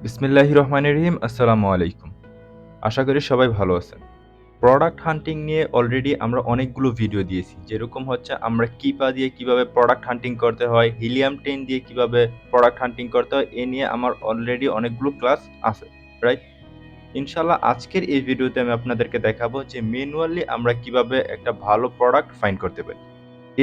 বিসমিল্লাহির রহমানির রহিম। আসসালামু আলাইকুম। আশা করি সবাই ভালো আছেন। প্রোডাক্ট হান্টিং নিয়ে অলরেডি আমরা অনেকগুলো ভিডিও দিয়েছি। যেরকম হচ্ছে আমরা কিপা দিয়ে কিভাবে প্রোডাক্ট হান্টিং করতে হয়, হিলিয়াম 10 দিয়ে কিভাবে প্রোডাক্ট হান্টিং করতে হয়, এ নিয়ে আমার অলরেডি অনেকগুলো ক্লাস আছে, রাইট? ইনশাআল্লাহ আজকের এই ভিডিওতে আমি আপনাদেরকে দেখাবো যে ম্যানুয়ালি আমরা কিভাবে একটা ভালো প্রোডাক্ট ফাইন্ড করতে পারি।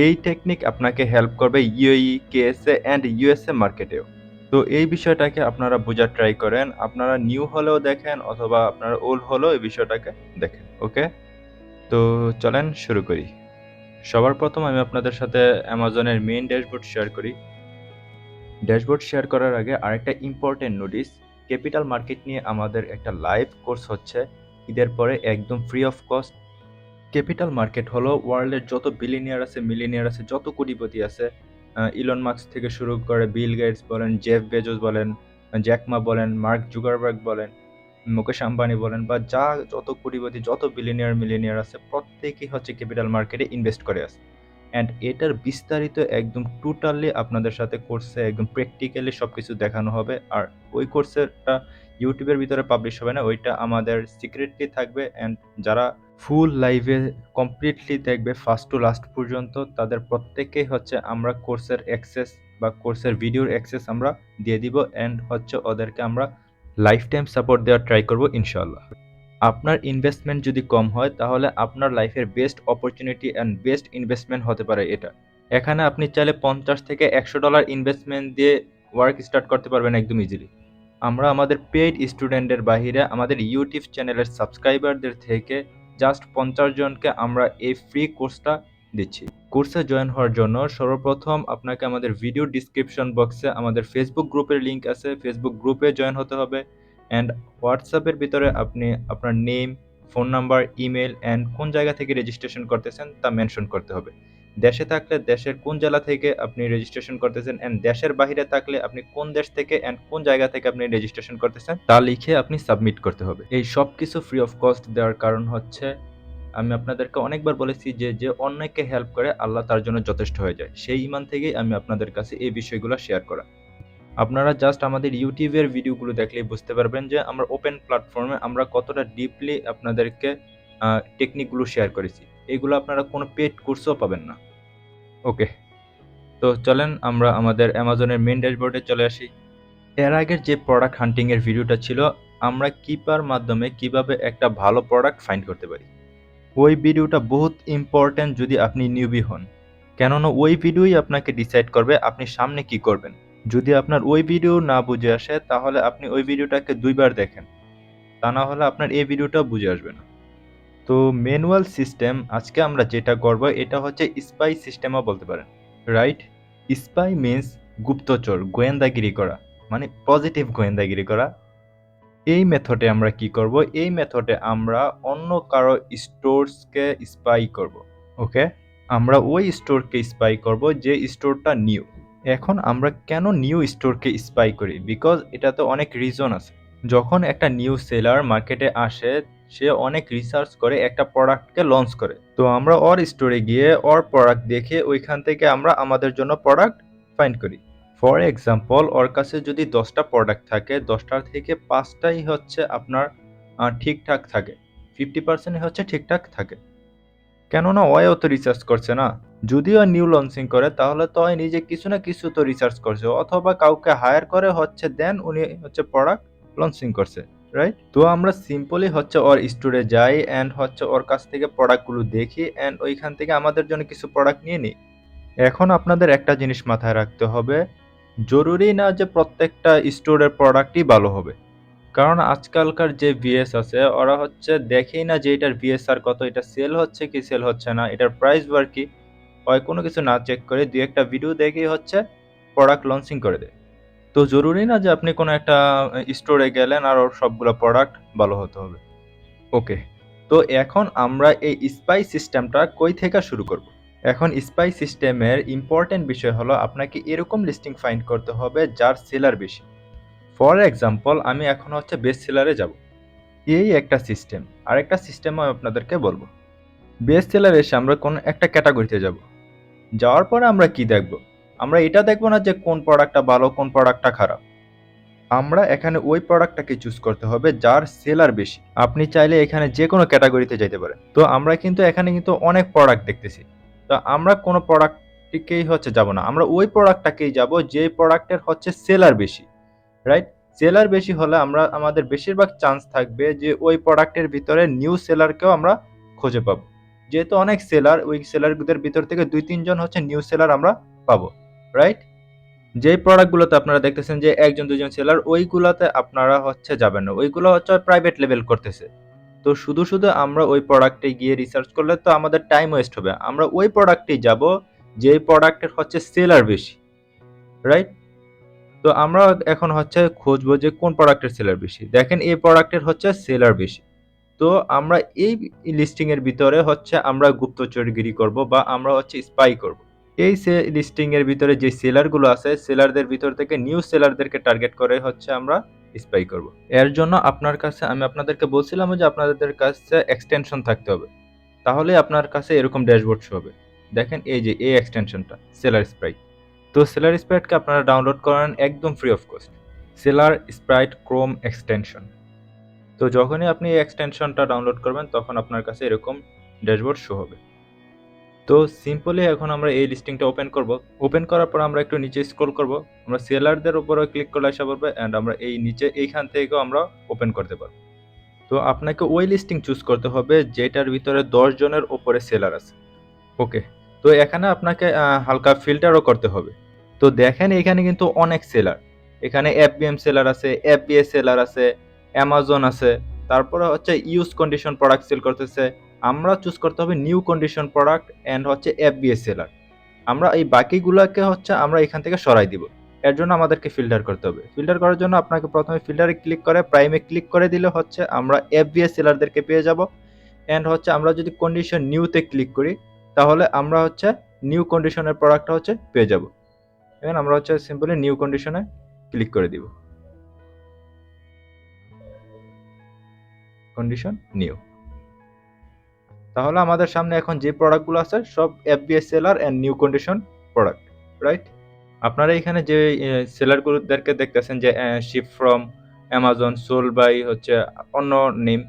এই টেকনিক আপনাকে হেল্প করবে ইউএই, কেএসএ অ্যান্ড ইউএসএ মার্কেটেও। তো এই বিষয়টাকে আপনারা বোঝার ট্রাই করেন। আপনারা নিউ হলেও দেখেন অথবা আপনারা ওল্ড হলেও এই বিষয়টাকে দেখেন। ওকে? তো চলেন শুরু করি। সবার প্রথম আমি আপনাদের সাথে অ্যামাজনের মেইন ড্যাশবোর্ড শেয়ার করি। ড্যাশবোর্ড শেয়ার করার আগে আরেকটা ইম্পর্টেন্ট নোটিস, ক্যাপিটাল মার্কেট নিয়ে আমাদের একটা লাইভ কোর্স হচ্ছে ঈদের পরে একদম free of cost. Capital market হলো ওয়ার্ল্ডের যত বিলিনিয়ার আছে, মিলিনিয়ার আছে, যত কোটিপতি আছে, ইলন মাস্ক থেকে শুরু করে বিল গেটস বলেন, জেফ বেজোস বলেন, জ্যাক মা বলেন, মার্ক জুকারবার্গ বলেন, মুকেশ আম্বানি বলেন, বা যত কোটিপতি, যত বিলিনিয়ার মিলিনিয়ার আছে, প্রত্যেকেই হচ্ছে ক্যাপিটাল মার্কেটে ইনভেস্ট করে আছে। অ্যান্ড এটার বিস্তারিত একদম টোটালি আপনাদের সাথে কোর্সে একদম প্র্যাকটিক্যালি সবকিছু দেখানো হবে। আর ওই কোর্সেরটা ইউটিউবের ভিতরে পাবলিশ হবে না, ওইটা আমাদের সিক্রেটলি থাকবে। অ্যান্ড যারা ফুল লাইভে কমপ্লিটলি দেখবে ফার্স্ট টু লাস্ট পর্যন্ত, তাদের প্রত্যেকেই হচ্ছে আমরা কোর্সের অ্যাক্সেস বা কোর্সের ভিডিওর অ্যাক্সেস আমরা দিয়ে দিব। অ্যান্ড হচ্ছে ওদেরকে আমরা লাইফ টাইম সাপোর্ট দেওয়ার ট্রাই করব ইনশাআল্লাহ। আপনার ইনভেস্টমেন্ট যদি কম হয় তাহলে আপনার লাইফের best opportunity and best investment হতে পারে এটা। এখানে আপনি চাইলে $50 থেকে $100 ইনভেস্টমেন্ট দিয়ে ওয়ার্ক স্টার্ট করতে পারবেন একদম ইজিলি। আমরা আমাদের পেইড স্টুডেন্টের বাহিরে আমাদের ইউটিউব চ্যানেলের সাবস্ক্রাইবারদের থেকে জাস্ট 50 জনকে আমরা এই ফ্রি কোর্সটা দিচ্ছি। কোর্সে জয়েন হওয়ার জন্য সর্বপ্রথম আপনাকে আমাদের ভিডিও ডিসক্রিপশন বক্সে আমাদের ফেসবুক গ্রুপের লিঙ্ক আছে, ফেসবুক গ্রুপে জয়েন হতে হবে। অ্যান্ড হোয়াটসঅ্যাপের ভিতরে আপনি আপনার name, phone number, email and কোন জায়গা থেকে রেজিস্ট্রেশন করতেছেন তা মেনশন করতে হবে। দেশে থাকলে দেশের কোন জেলা থেকে আপনি রেজিস্ট্রেশন করতেছেন, অ্যান্ড দেশের বাইরে থাকলে আপনি কোন দেশ থেকে অ্যান্ড কোন জায়গা থেকে আপনি রেজিস্ট্রেশন করতেছেন তা লিখে আপনি সাবমিট করতে হবে। এই সব কিছু ফ্রি অফ কস্ট দেওয়ার কারণ হচ্ছে, আমি আপনাদেরকে অনেকবার বলেছি যে যে অন্যকে হেল্প করে আল্লাহ তার জন্য যথেষ্ট হয়ে যায়। সেই ঈমান থেকেই আমি আপনাদের কাছে এই বিষয়গুলো শেয়ার করা। আপনারা জাস্ট আমাদের ইউটিউবের ভিডিওগুলো দেখলেই বুঝতে পারবেন যে আমরা ওপেন প্ল্যাটফর্মে আমরা কতটা ডিপলি আপনাদেরকে টেকনিকগুলো শেয়ার করেছি। এগুলো আপনারা কোনো পেড কোর্সও পাবেন না। ওকে, তো চলেন আমরা আমাদের অ্যামাজনের মেইন ড্যাশবোর্ডে চলে আসি। এর আগের যে প্রোডাক্ট হান্টিং এর ভিডিওটা ছিল, আমরা কিপার মাধ্যমে কিভাবে একটা ভালো প্রোডাক্ট ফাইন্ড করতে পারি, ওই ভিডিওটা বহুত ইম্পর্টেন্ট যদি আপনি নিউবি হন। কেননা ওই ভিডিওই আপনাকে ডিসাইড করবে আপনি সামনে কি করবেন। যদি আপনার ওই ভিডিও না বুঝে আসে তাহলে আপনি ওই ভিডিওটাকে 2 বার দেখেন, তা না হলে আপনার এই ভিডিওটাও বুঝে আসবে না। তো ম্যানুয়াল সিস্টেম আজকে আমরা যেটা করব এটা হচ্ছে স্পাই সিস্টেমও বলতে পারেন, রাইট? স্পাই মিন্স গুপ্তচর, গোয়েন্দাগিরি করা, মানে পজিটিভ গোয়েন্দাগিরি করা। এই মেথডে আমরা কি করব, এই মেথডে আমরা অন্য কারো স্টোরসকে স্পাই করব। ওকে, আমরা ওই স্টোরকে স্পাই করব যে স্টোরটা নিউ। এখন আমরা কেন নিউ স্টোরকে স্পাই করি, বিকজ এটাতে অনেক রিজন আছে। যখন একটা নিউ সেলার মার্কেটে আসে, সে অনেক রিসার্চ করে একটা প্রোডাক্টকে লঞ্চ করে। তো আমরা ওর স্টোরে গিয়ে ওর প্রোডাক্ট দেখে ওইখান থেকে আমরা আমাদের জন্য প্রোডাক্ট ফাইন্ড করি। ফর এক্সাম্পল, ওর কাছে যদি 10টা প্রোডাক্ট থাকে, 10টার থেকে 5টাই হচ্ছে আপনার ঠিকঠাক থাকে, 50% হচ্ছে ঠিকঠাক থাকে। কেননা ওয়ও তো রিসার্চ করছে না। যদিও নিউ লঞ্চিং করে তাহলে তো ওই নিজে কিছু না কিছু তো রিসার্চ করছে, অথবা কাউকে হায়ার করে হচ্ছে দেন উনি হচ্ছে প্রোডাক্ট লঞ্চিং করছে, রাইট? তো আমরা সিম্পলি হচ্ছে ওর স্টোরে যাই অ্যান্ড হচ্ছে ওর কাছ থেকে প্রোডাক্টগুলো দেখি অ্যান্ড ওইখান থেকে আমাদের জন্য কিছু প্রোডাক্ট নিয়ে নিই। এখন আপনাদের একটা জিনিস মাথায় রাখতে হবে, জরুরি না যে প্রত্যেকটা স্টোরের প্রোডাক্টই ভালো হবে। কারণ আজকালকার যে ভিএস আছে ওরা হচ্ছে দেখেই না যে এটার ভিএসআর কত, এটা সেল হচ্ছে কি সেল হচ্ছে না, এটার প্রাইস বার কি, হয় কোনো কিছু না চেক করে দুই একটা ভিডিও দেখেই হচ্ছে প্রোডাক্ট লঞ্চিং করে দেয়। তো জরুরি না যে আপনি কোনো একটা স্টোরে গেলেন আর ওর সবগুলো প্রোডাক্ট ভালো হতে হবে। ওকে, তো এখন আমরা এই স্পাই সিস্টেমটা কই থেকে শুরু করব। এখন স্পাই সিস্টেমের ইম্পর্টেন্ট বিষয় হলো আপনাকে এরকম লিস্টিং ফাইন্ড করতে হবে যার সেলার বেশি। ফর এক্সাম্পল, আমি এখন হচ্ছে বেস্ট সেলারে যাব, এই একটা সিস্টেম। আরেকটা সিস্টেম আমি আপনাদেরকে বলবো। বেস্ট সেলার এসে আমরা কোন একটা ক্যাটাগরিতে যাব, যাওয়ার পরে আমরা কি দেখব, আমরা এটা দেখব না যে কোন প্রোডাক্টটা ভালো কোন প্রোডাক্টটা খারাপ, আমরা এখানে ওই প্রোডাক্টটাকে চুজ করতে হবে যার সেলার বেশি। আপনি চাইলে এখানে যে কোনো ক্যাটাগরিতে যাইতে পারেন। তো আমরা কিন্তু এখানে কিন্তু অনেক প্রোডাক্ট দেখতেছি। তো আমরা কোনো প্রোডাক্টটিকেই হচ্ছে যাব না। আমরা ওই প্রোডাক্টটাকেই যাব যে প্রোডাক্টের হচ্ছে সেলার বেশি। রাইট? সেলার বেশি হলে আমাদের বেশিরভাগ চান্স থাকবে যে ওই প্রোডাক্টের ভিতরে নিউ সেলারকেও আমরা খুঁজে পাবো। যেহেতু অনেক সেলার, ওই সেলারদের ভিতর থেকে ২-৩ জন হচ্ছে নিউ সেলার আমরা পাবো। রাইট? যেই প্রোডাক্টগুলোতে আপনারা দেখতেছেন যে ১ জন ২ জন সেলার, ওইগুলাতে আপনারা হচ্ছে যাবেন না। ওইগুলো হচ্ছে প্রাইভেট লেভেল করতেছে। তো শুধু আমরা ওই প্রোডাক্টে গিয়ে রিসার্চ করলে তো আমাদের টাইম ওয়েস্ট হবে। আমরা ওই প্রোডাক্টেই যাবো যেই প্রোডাক্টের হচ্ছে সেলার বেশি। রাইট? তো আমরা এখন হচ্ছে খুঁজবো যে কোন প্রোডাক্টের সেলার বেশি। দেখেন এই প্রোডাক্টের হচ্ছে সেলার বেশি। তো আমরা এই লিস্টিং এর ভিতরে হচ্ছে আমরা গুপ্তচরগিরি করব বা আমরা হচ্ছে স্পাই করব। এই লিস্টিং এর ভিতরে যে সেলার গুলো আছে, সেলারদের ভিতর থেকে নিউ সেলারদেরকে টার্গেট করে হচ্ছে আমরা স্পাই করব। এর জন্য আপনার কাছে আমি আপনাদেরকে বলছিলাম যে আপনাদের কাছে এক্সটেনশন থাকতে হবে। তাহলে আপনার কাছে এরকম ড্যাশবোর্ড শো হবে। দেখেন এই যে এই এক্সটেনশনটা সেলার স্প্রাইট। তো সেলার স্প্রাইটকে আপনারা ডাউনলোড করেন একদম free of cost. Seller Sprite Chrome extension. তো যখনই আপনি এই এক্সটেনশনটা ডাউনলোড করবেন তখন আপনার কাছে এরকম ড্যাশবোর্ড শো হবে। তো সিম্পলি এখন আমরা এই লিস্টিংটা ওপেন করব। ওপেন করার পর আমরা একটু নিচে স্ক্রল করব। আমরা সেলারদের উপরে ক্লিক করলে আসা পড়বে এন্ড আমরা এই নিচে এইখান থেকেও আমরা ওপেন করতে পারব। তো আপনাকে ওই লিস্টিং চুজ করতে হবে যেটার ভিতরে ১০ জনের উপরে সেলার আছে। ওকে। তো এখানে আপনাকে হালকা ফিল্টারও করতে হবে। তো দেখেন এখানে কিন্তু অনেক সেলার। এখানে এফবিএম সেলার আছে, এফবিএ সেলার আছে, অ্যামাজন আছে। তারপরে হচ্ছে ইউজ কন্ডিশন প্রোডাক্ট সেল করতেছে। আমরা চুজ করতে হবে নিউ কন্ডিশন প্রোডাক্ট এন্ড হচ্ছে এফবিএ সেলার। আমরা এই বাকিগুলাকে হচ্ছে আমরা এখান থেকে সরাই দিব। এর জন্য আমাদেরকে ফিল্টার করতে হবে। ফিল্টার করার জন্য আপনাকে প্রথমে ফিল্টারে ক্লিক করে প্রাইমে ক্লিক করে দিলে হচ্ছে আমরা এফবিএ সেলারদেরকে পেয়ে যাব। এন্ড হচ্ছে আমরা যদি কন্ডিশন নিউতে ক্লিক করি তাহলে আমরা হচ্ছে নিউ কন্ডিশনের প্রোডাক্টটা হচ্ছে পেয়ে যাব। এখন আমরা হচ্ছে সিম্পলি নিউ কন্ডিশনে ক্লিক করে দিব। Condition new. তাহলে আমাদের সামনে এখন যে প্রোডাক্টগুলো আছে সব FBS seller and new condition product. Right? আপনারা এখানে যে সেলারগুলোদেরকে দেখতেছেন যে ship from Amazon, sold by হচ্ছে অন্য নেম।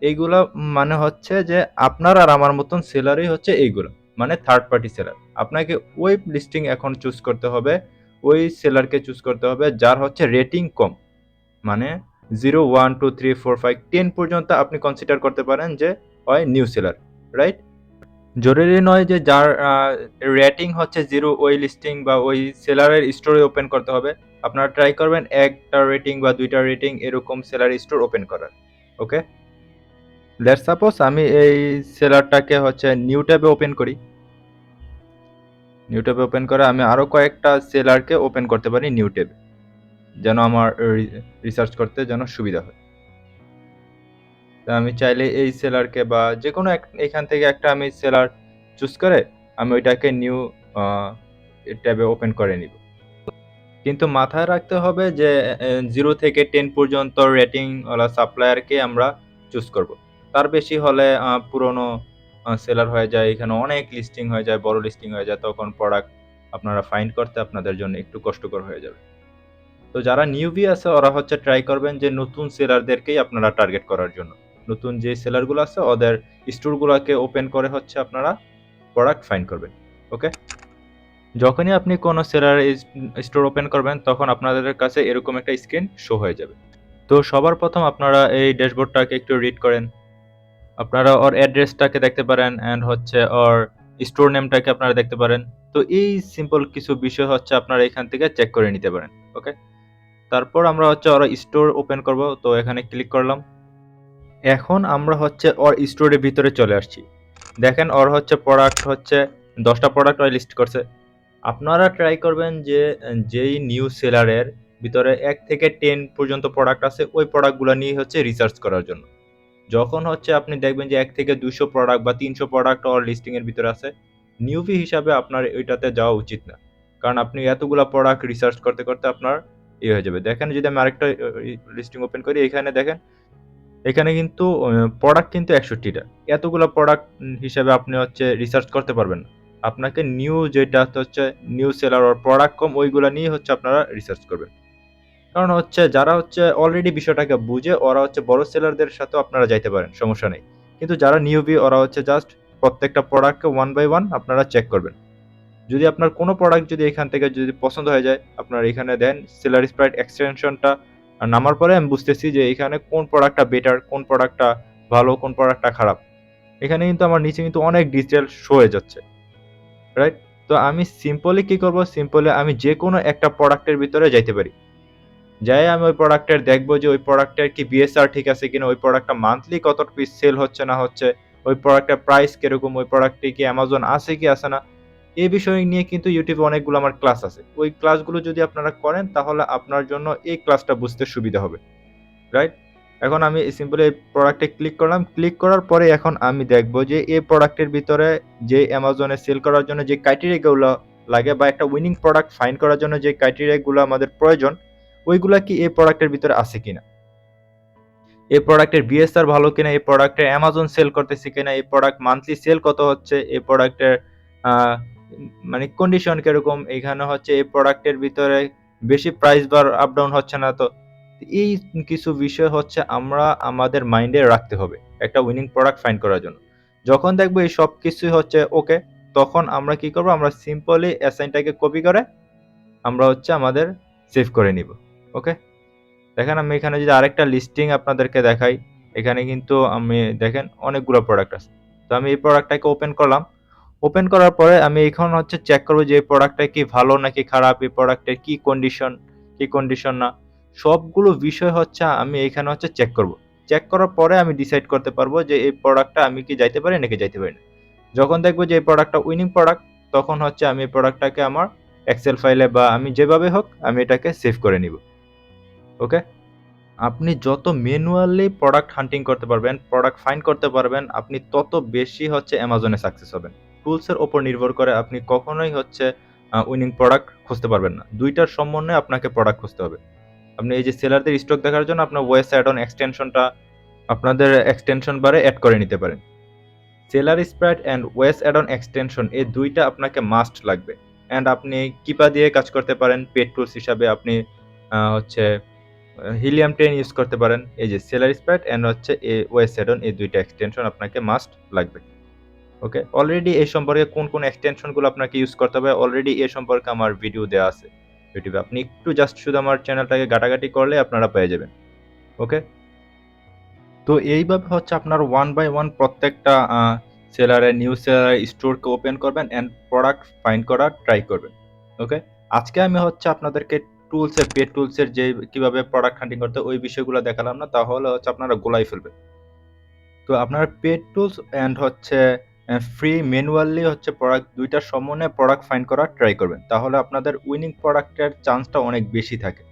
এইগুলা মানে হচ্ছে যে আপনার আর আমার মতন সেলারই হচ্ছে এইগুলো। মানে থার্ড পার্টি সেলার। আপনাকে ওই লিস্টিং এখন চুজ করতে হবে, ওই সেলারকে চুজ করতে হবে যার হচ্ছে রেটিং কম। মানে 0, 1, 2, 3, 4, 5, 10 পর্যন্ত আপনি কনসিডার করতে পারেন যে হয় নিউ সেলার। রাইট? জরুরি নয় যে যার রেটিং হচ্ছে 0 ওই লিস্টিং বা ওই সেলারের স্টোরে ওপেন করতে হবে। আপনারা ট্রাই করবেন ১ টা রেটিং বা ২ টা রেটিং এরকম সেলার স্টোর ওপেন করার। ওকে? লেটস সাপোজ আমি এই সেলারটাকে হচ্ছে নিউ ট্যাবে ওপেন করি। নিউ ট্যাবে ওপেন করে আমি আরো কয়েকটা সেলারকে ওপেন করতে পারি নিউ ট্যাবে। যেন আমার রিসার্চ করতে যেন সুবিধা হয়। তো আমি চাইলে এই সেলারকে বা যেকোনো এখান থেকে একটা আমি সেলার চুজ করে আমি ওইটাকে নিউ ট্যাবে ওপেন করে নিব। কিন্তু মাথায় রাখতে হবে যে 0 থেকে 10 পর্যন্ত রেটিং ওয়ালা সাপ্লায়ারকে আমরা চুজ করব। তার বেশি হলে পুরনো সেলার হয়ে যায়, এখানে অনেক লিস্টিং হয়ে যায়, বড় লিস্টিং হয়ে যায়, তখন প্রোডাক্ট আপনারা ফাইন্ড করতে আপনাদের জন্য একটু কষ্টকর হয়ে যাবে। তো যারা নিউবি আছে ওরা হচ্ছে ট্রাই করবেন যে নতুন সেলারদেরকেই আপনারা টার্গেট করার জন্য। নতুন যে সেলারগুলো আছে ওদের স্টোরগুলোকে ওপেন করে হচ্ছে আপনারা প্রোডাক্ট ফাইন্ড করবেন। ওকে? যখনই আপনি কোনো সেলার স্টোর ওপেন করবেন তখন আপনাদের কাছে এরকম একটা স্ক্রিন শো হয়ে যাবে। তো সবার প্রথম আপনারা এই ড্যাশবোর্ডটাকে একটু রিড করেন। আপনারা ওর অ্যাড্রেসটাকে দেখতে পারেন এন্ড হচ্ছে ওর স্টোর নেমটাকে আপনারা দেখতে পারেন। তো এই সিম্পল কিছু বিষয় হচ্ছে আপনারা এখান থেকে চেক করে নিতে পারেন। ওকে? তারপর আমরা হচ্ছে ওর স্টোর ওপেন করব। তো এখানে ক্লিক করলাম। এখন আমরা হচ্ছে ওর স্টোরের ভিতরে চলে আসছি। দেখেন ওর হচ্ছে প্রোডাক্ট হচ্ছে 10 টা প্রোডাক্ট ও লিস্ট করছে। আপনারা ট্রাই করবেন যে যেই নিউ সেলারের ভিতরে ১ থেকে 10 পর্যন্ত প্রোডাক্ট আছে ওই প্রোডাক্টগুলো নিয়ে হচ্ছে রিসার্চ করার জন্য। যখন হচ্ছে আপনি দেখবেন যে ১ থেকে ২০০ প্রোডাক্ট বা ৩০০ প্রোডাক্ট ওর লিস্টিং এর ভিতরে আছে, নিউবি হিসাবে আপনার ওইটাতে যাওয়া উচিত না। কারণ আপনি এতগুলা প্রোডাক্ট রিসার্চ করতে আপনার হয়ে যাবে। দেখেন যদি আমি আরেকটা লিস্টিং ওপেন করি এখানে দেখেন এখানে কিন্তু প্রোডাক্ট কিন্তু ৬১ টা। এতগুলা প্রোডাক্ট হিসেবে আপনি হচ্ছে রিসার্চ করতে পারবেন না। আপনাকে নিউ যেটা হচ্ছে নিউ সেলার ওর প্রোডাক্ট কম ওইগুলা নিয়ে হচ্ছে আপনারা রিসার্চ করবেন। কারণ হচ্ছে যারা হচ্ছে অলরেডি বিষয়টাকে বুঝে ওরা হচ্ছে বড় সেলারদের সাথেও আপনারা যাইতে পারেন, সমস্যা নেই। কিন্তু যারা নিউবি ওরা হচ্ছে জাস্ট প্রত্যেকটা প্রোডাক্টকে ওয়ান বাই ওয়ান আপনারা চেক করবেন। যদি আপনার কোনো প্রোডাক্ট যদি এখান থেকে যদি পছন্দ হয়ে যায়, আপনার এখানে দেন সেলার স্প্রাইট এক্সটেনশনটা নামার পরে আমি বুঝতেছি যে এখানে কোন প্রোডাক্টটা বেটার, কোন প্রোডাক্টটা ভালো, কোন প্রোডাক্টটা খারাপ। এখানে কিন্তু আমার নিচে কিন্তু অনেক ডিটেল শো হয়ে যাচ্ছে, রাইট? তো আমি সিম্পলি কি করব, সিম্পলি আমি যে কোনো একটা প্রোডাক্টের ভিতরে যাইতে পারি। যাই আমি ওই প্রোডাক্টের দেখবো যে ওই প্রোডাক্টের কি বিএসআর ঠিক আছে কিনা, ওই প্রোডাক্টটা মান্থলি কত পিস সেল হচ্ছে না হচ্ছে, ওই প্রোডাক্টের প্রাইস কিরকম, ওই প্রোডাক্টটি কি অ্যামাজন আছে কি আছে না, এই বিষয় নিয়ে কিন্তু ইউটিউবে অনেকগুলো আমার ক্লাস আছে। ওই ক্লাসগুলো যদি আপনারা করেন তাহলে আপনার জন্য এই ক্লাসটা বুঝতে সুবিধা হবে, রাইট? এখন আমি সিম্পলি এই প্রোডাক্টে ক্লিক করলাম। ক্লিক করার পরে এখন আমি দেখবো যে এই প্রোডাক্টের ভিতরে যে অ্যামাজনে সেল করার জন্য যে ক্রাইটেরিয়াগুলো লাগে বা একটা উইনিং প্রোডাক্ট ফাইন্ড করার জন্য যে ক্রাইটেরিয়াগুলো আমাদের প্রয়োজন, ওইগুলা কি এই প্রোডাক্টের ভিতরে আছে কিনা, এই প্রোডাক্টের বিএসআর ভালো কিনা, এই প্রোডাক্টের অ্যামাজন সেল করতেছে কিনা, এই প্রোডাক্ট মান্থলি সেল কত হচ্ছে, এই প্রোডাক্টের মানে কন্ডিশন কিরকম, এখানে হচ্ছে এই প্রোডাক্টের ভিতরে বেশি প্রাইস বার আপ ডাউন হচ্ছে না। তো এই কিছু বিষয় হচ্ছে আমরা আমাদের মাইন্ডে রাখতে হবে একটা উইনিং প্রোডাক্ট ফাইন্ড করার জন্য। যখন দেখবো এই সব কিছুই হচ্ছে ওকে, তখন আমরা কি করব, আমরা সিম্পলি অ্যাসাইনটাকে কপি করে আমরা হচ্ছে আমাদের সেভ করে নিব। ওকে, দেখেন আমি এখানে যদি আরেকটা লিস্টিং আপনাদেরকে দেখাই, এখানে কিন্তু আমি দেখেন অনেকগুলো প্রোডাক্ট আছে। তো আমি এই প্রোডাক্টটাকে ওপেন করলাম। ওপেন করার পরে আমি এখন হচ্ছে চেক করবো যে এই প্রোডাক্টটা কি ভালো নাকি খারাপ, এই প্রোডাক্টের কি কন্ডিশন, কি কন্ডিশন না, সবগুলো বিষয় হচ্ছে আমি এখানে হচ্ছে চেক করব। চেক করার পরে আমি ডিসাইড করতে পারবো যে এই প্রোডাক্টটা আমি কি যাইতে পারি নাকি যাইতে পারি না। যখন দেখবো যে এই প্রোডাক্টটা উইনিং প্রোডাক্ট, তখন হচ্ছে আমি এই প্রোডাক্টটাকে আমার এক্সেল ফাইলে বা আমি যেভাবে হোক আমি এটাকে সেভ করে নিব। ওকে, আপনি যত ম্যানুয়ালি প্রোডাক্ট হান্টিং করতে পারবেন, প্রোডাক্ট ফাইন্ড করতে পারবেন, আপনি তত বেশি হচ্ছে অ্যামাজনে সাকসেস হবেন। টুলসের ওপর নির্ভর করে আপনি কখনোই হচ্ছে উইনিং প্রোডাক্ট খুঁজতে পারবেন না। দুইটার সমন্বয়ে আপনাকে প্রোডাক্ট খুঁজতে হবে। আপনি এই যে সেলারদের স্টক দেখার জন্য আপনার ওয়েস অ্যাড অন এক্সটেনশনটা আপনাদের এক্সটেনশন বারে অ্যাড করে নিতে পারেন। Seller sprite and ways add on extension এই দুইটা আপনাকে মাস্ট লাগবে। অ্যান্ড আপনি কিপা দিয়ে কাজ করতে পারেন পেড টুলস হিসাবে। আপনি হচ্ছে হিলিয়াম 10 ইউজ করতে পারেন। এই যে সেলার স্প্রাইট অ্যান্ড হচ্ছে ওয়েস অ্যাড অন, এই দুইটা এক্সটেনশন আপনাকে মাস্ট লাগবে। ওকে, অলরেডি এই সম্পর্কে কোন কোন এক্সটেনশনগুলো আপনাকে ইউজ করতে হবে অলরেডি এ সম্পর্কে আমার ভিডিও দেওয়া আছে ইউটিউবে। আপনি একটু জাস্ট শুধু আমার চ্যানেলটাকে ঘাটাঘাটি করলে আপনারা পেয়ে যাবেন। ওকে, তো এইভাবে হচ্ছে আপনার ওয়ান বাই ওয়ান প্রত্যেকটা সেলারের নিউ সেলার স্টোরকে ওপেন করবেন অ্যান্ড প্রোডাক্ট ফাইন্ড করার ট্রাই করবেন। ওকে, আজকে আমি হচ্ছে আপনাদেরকে টুলসের পেড টুলসের যে কিভাবে প্রোডাক্ট হান্টিং করতে ওই বিষয়গুলো দেখালাম না, তাহলে হচ্ছে আপনারা গোলাই ফেলবেন। তো আপনার পেড টুলস অ্যান্ড হচ্ছে ফ্রি ম্যানুয়ালি হচ্ছে প্রোডাক্ট দুইটার সমন্বয়ে প্রোডাক্ট ফাইন্ড করার ট্রাই করবেন, তাহলে আপনাদের উইনিং প্রোডাক্টের চান্সটা অনেক বেশি থাকে,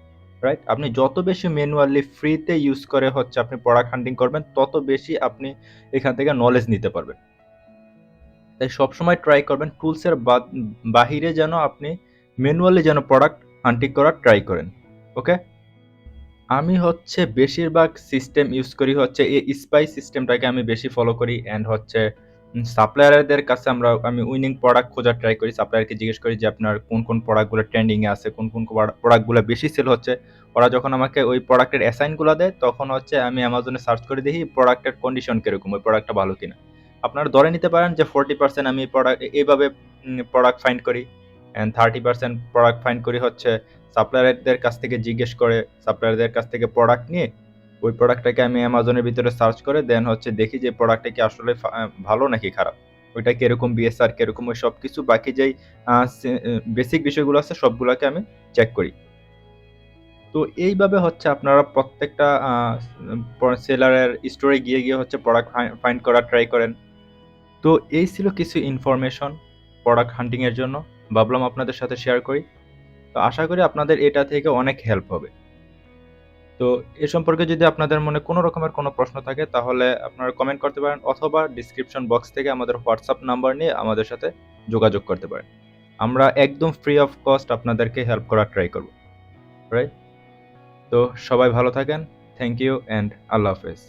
রাইট? আপনি যত বেশি ম্যানুয়ালি ফ্রিতে ইউজ করে হচ্ছে আপনি প্রোডাক্ট হান্টিং করবেন, তত বেশি আপনি এখান থেকে নলেজ নিতে পারবেন। তাই সবসময় ট্রাই করবেন টুলসের বাহিরে যেন আপনি ম্যানুয়ালি যেন প্রোডাক্ট হান্টিং করার ট্রাই করেন। ওকে, আমি হচ্ছে বেশিরভাগ সিস্টেম ইউজ করি হচ্ছে এই স্পাই সিস্টেমটাকে আমি বেশি ফলো করি। অ্যান্ড হচ্ছে সাপ্লায়ারদের কাছে আমি উইনিং প্রোডাক্ট খোঁজার ট্রাই করি। সাপ্লায়ারকে জিজ্ঞেস করি যে আপনার কোন কোন প্রোডাক্টগুলো ট্রেন্ডিংয়ে আছে, কোন কোন প্রোডাক্টগুলো বেশি সেল হচ্ছে। ওরা যখন আমাকে ওই প্রোডাক্টের অ্যাসাইনগুলো দেয় তখন হচ্ছে আমি অ্যামাজনে সার্চ করে দেখি প্রোডাক্টের কন্ডিশন কীরকম, ওই প্রোডাক্টটা ভালো কিনা। আপনারা ধরে নিতে পারেন যে 40% আমি প্রোডাক্ট এইভাবে প্রোডাক্ট ফাইন্ড করি, অ্যান্ড 30% প্রোডাক্ট ফাইন্ড করি হচ্ছে সাপ্লায়ারদের কাছ থেকে জিজ্ঞেস করে, সাপ্লায়ারদের কাছ থেকে প্রোডাক্ট নিয়ে ওই প্রোডাক্টটাকে আমি অ্যামাজনের ভিতরে সার্চ করে দেন হচ্ছে দেখি যে প্রোডাক্টটা কি আসলে ভালো নাকি খারাপ, ওইটা কিরকম বিএসআর কিরকম, ওই সব কিছু বাকি যেই বেসিক বিষয়গুলো আছে সবগুলোকে আমি চেক করি। তো এইভাবে হচ্ছে আপনারা প্রত্যেকটা সেলারের স্টোরে গিয়ে গিয়ে হচ্ছে প্রোডাক্ট ফাইন্ড করার ট্রাই করেন। তো এই ছিল কিছু ইনফরমেশন প্রোডাক্ট হান্টিংয়ের জন্য, ভাবলাম আপনাদের সাথে শেয়ার করি। তো আশা করি আপনাদের এটা থেকে অনেক হেল্প হবে। তো এ সম্পর্কে যদি আপনাদের মনে কোনো রকমের কোনো প্রশ্ন থাকে তাহলে আপনারা কমেন্ট করতে পারেন, অথবা ডিসক্রিপশন বক্স থেকে আমাদের হোয়াটসঅ্যাপ নাম্বার নিয়ে আমাদের সাথে যোগাযোগ করতে পারেন। আমরা একদম ফ্রি অফ কস্ট আপনাদেরকে হেল্প করার ট্রাই করব, রাইট? তো সবাই ভালো থাকেন। থ্যাংক ইউ অ্যান্ড আল্লাহ হাফেজ।